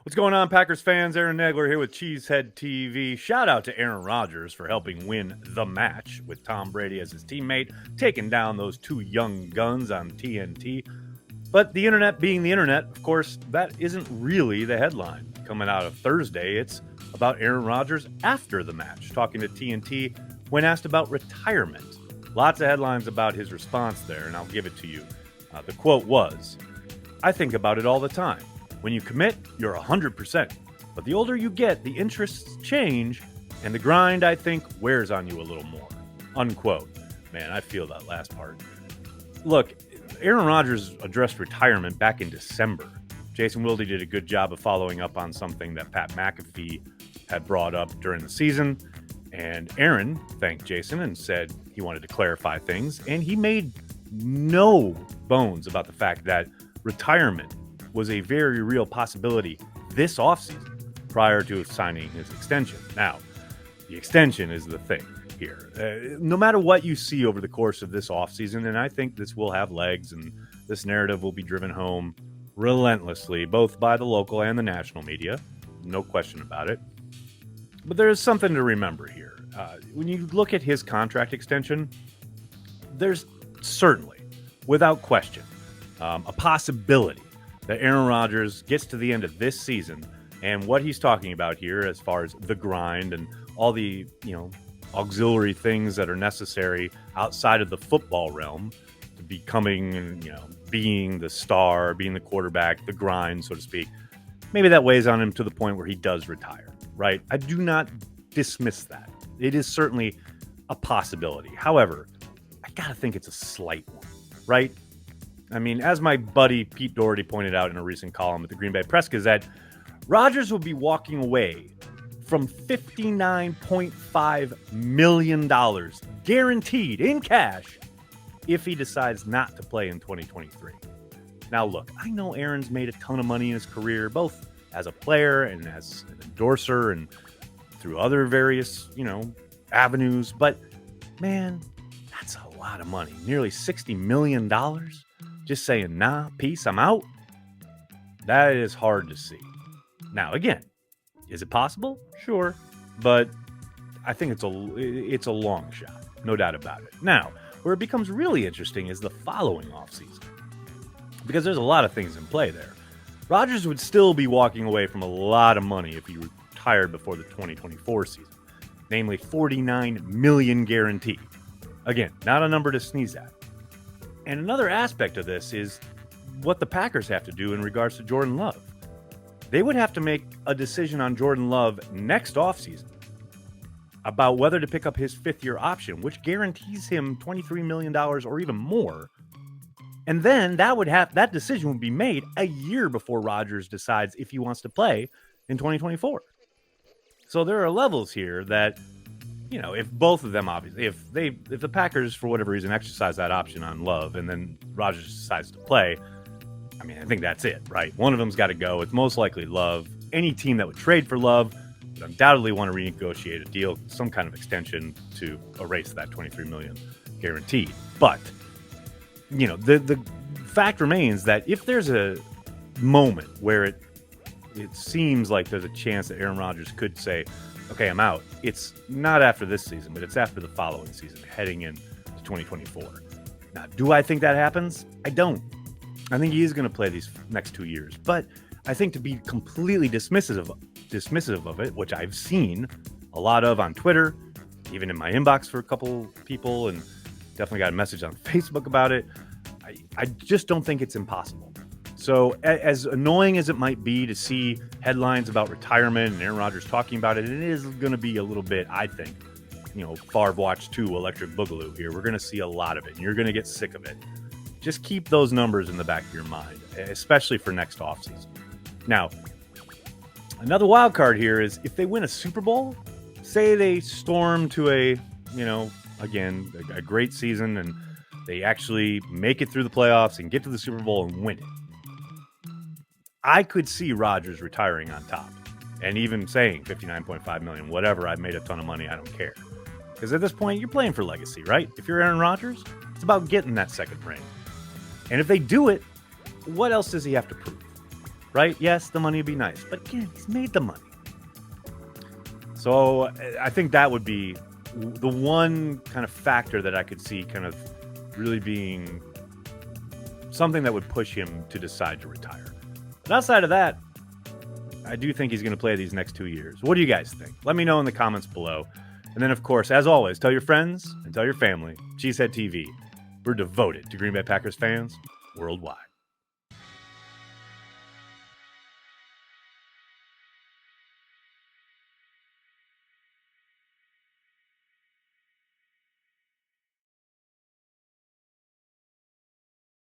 What's going on, Packers fans? Aaron Nagler here with CHTV. Shout out to Aaron Rodgers for helping win the match with Tom Brady as his teammate, taking down those two young guns on TNT. But the internet being the internet, of course, that isn't really the headline. Coming out of Thursday, it's about Aaron Rodgers after the match, talking to TNT when asked about retirement. Lots of headlines about his response there, and I'll give it to you. The quote was, "I think about it all the time. When you commit, you're 100%. But the older you get, the interests change, and the grind, I think, wears on you a little more." Unquote. Man, I feel that last part. Look, Aaron Rodgers addressed retirement back in December. Jason Wilde did a good job of following up on something that Pat McAfee had brought up during the season. And Aaron thanked Jason and said he wanted to clarify things. And he made no bones about the fact that retirement was a very real possibility this offseason prior to signing his extension. Now, the extension is the thing here. No matter what you see over the course of this offseason, and I think this will have legs and this narrative will be driven home relentlessly, both by the local and the national media, no question about it. But there is something to remember here. When you look at his contract extension, there's certainly, without question, a possibility that Aaron Rodgers gets to the end of this season, and what he's talking about here as far as the grind and all the, auxiliary things that are necessary outside of the football realm to becoming, being the star, being the quarterback, the grind, so to speak. Maybe that weighs on him to the point where he does retire, right? I do not dismiss that. It is certainly a possibility. However, I gotta think it's a slight one, right? I mean, as my buddy Pete Doherty pointed out in a recent column at the Green Bay Press Gazette, Rodgers will be walking away from $59.5 million guaranteed in cash if he decides not to play in 2023. Now, look, I know Aaron's made a ton of money in his career, both as a player and as an endorser and through other various, avenues. But, man, that's a lot of money. Nearly $60 million. Just saying, nah, peace, I'm out. That is hard to see. Now, again, is it possible? Sure. But I think it's a long shot. No doubt about it. Now, where it becomes really interesting is the following offseason, because there's a lot of things in play there. Rodgers would still be walking away from a lot of money if he retired before the 2024 season, namely $49 million guaranteed. Again, not a number to sneeze at. And another aspect of this is what the Packers have to do in regards to Jordan Love. They would have to make a decision on Jordan Love next offseason about whether to pick up his fifth-year option, which guarantees him $23 million or even more. And then that decision would be made a year before Rodgers decides if he wants to play in 2024. So there are levels here that, if both of them, obviously, if the Packers, for whatever reason, exercise that option on Love and then Rodgers decides to play, I think that's it, right? One of them's got to go. It's most likely Love. Any team that would trade for Love would undoubtedly want to renegotiate a deal, some kind of extension to erase that $23 million guaranteed. But, the fact remains that if there's a moment where it seems like there's a chance that Aaron Rodgers could say, okay, I'm out, it's not after this season, but it's after the following season, heading into 2024. Now, do I think that happens? I don't. I think he is going to play these next 2 years, but I think to be completely dismissive of it, which I've seen a lot of on Twitter, even in my inbox for a couple people, and definitely got a message on Facebook about it, I just don't think it's impossible. So as annoying as it might be to see headlines about retirement and Aaron Rodgers talking about it, it is going to be a little bit, I think, Favre Watch 2 Electric Boogaloo here. We're going to see a lot of it, and you're going to get sick of it. Just keep those numbers in the back of your mind, especially for next offseason. Now, another wild card here is if they win a Super Bowl, say they storm to a great season and they actually make it through the playoffs and get to the Super Bowl and win it. I could see Rodgers retiring on top and even saying $59.5 million, whatever, I've made a ton of money, I don't care. Because at this point, you're playing for legacy, right? If you're Aaron Rodgers, it's about getting that second ring. And if they do it, what else does he have to prove? right? Yes, the money would be nice, but again, he's made the money. So I think that would be the one kind of factor that I could see kind of really being something that would push him to decide to retire. But outside of that, I do think he's going to play these next 2 years. What do you guys think? Let me know in the comments below. And then, of course, as always, tell your friends and tell your family. CHTV, we're devoted to Green Bay Packers fans worldwide.